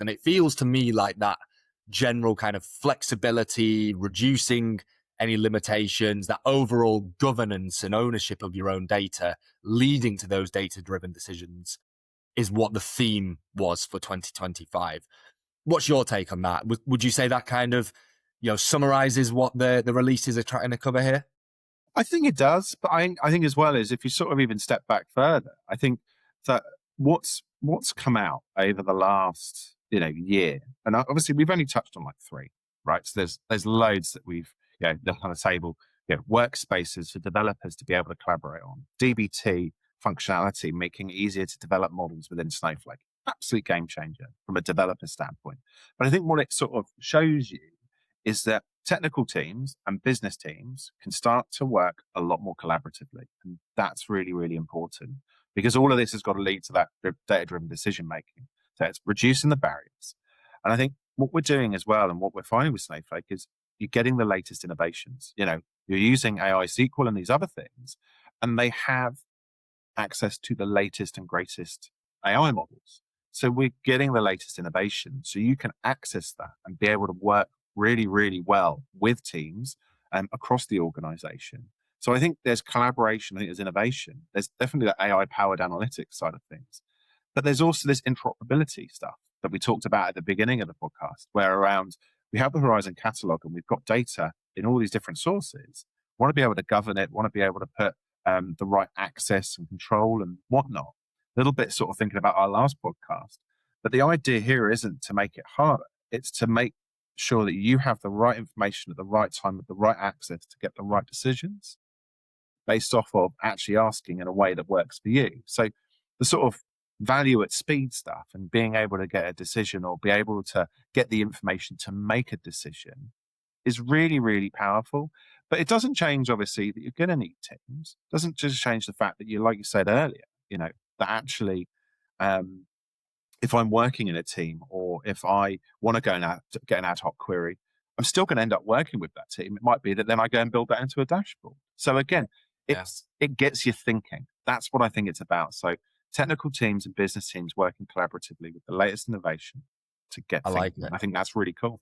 And it feels to me like that general kind of flexibility, reducing any limitations, that overall governance and ownership of your own data, leading to those data-driven decisions, is what the theme was for 2025. What's your take on that? Would you say that kind of, summarizes what the releases are trying to cover here? I think it does, but I think as well as if you sort of even step back further, I think that what's come out over the last year, and obviously we've only touched on like three, right? So there's loads that we've done on the table. Workspaces for developers to be able to collaborate on, DBT functionality, making it easier to develop models within Snowflake. Absolute game changer from a developer standpoint. But I think what it sort of shows you is that technical teams and business teams can start to work a lot more collaboratively. And that's really, really important because all of this has got to lead to that data-driven decision making. So it's reducing the barriers. And I think what we're doing as well and what we're finding with Snowflake is you're getting the latest innovations. You're using AI SQL and these other things, and they have access to the latest and greatest AI models. So we're getting the latest innovation. So you can access that and be able to work really, really well with teams across the organization. So I think there's collaboration, I think there's innovation. There's definitely the AI-powered analytics side of things. But there's also this interoperability stuff that we talked about at the beginning of the podcast, where around we have the Horizon catalog and we've got data in all these different sources. We want to be able to govern it, want to be able to put the right access and control and whatnot. A little bit sort of thinking about our last podcast. But the idea here isn't to make it harder. It's to make sure that you have the right information at the right time with the right access to get the right decisions based off of actually asking in a way that works for you. So the sort of value at speed stuff and being able to get a decision or be able to get the information to make a decision is really, really powerful. But it doesn't change, obviously, that you're going to need teams. It doesn't just change the fact that you, like you said earlier, that actually, if I'm working in a team or if I want to go and get an ad hoc query, I'm still going to end up working with that team. It might be that then I go and build that into a dashboard. So again, it gets you thinking. That's what I think it's about. So technical teams and business teams working collaboratively with the latest innovation to get I like thinking. it. I think that's really cool.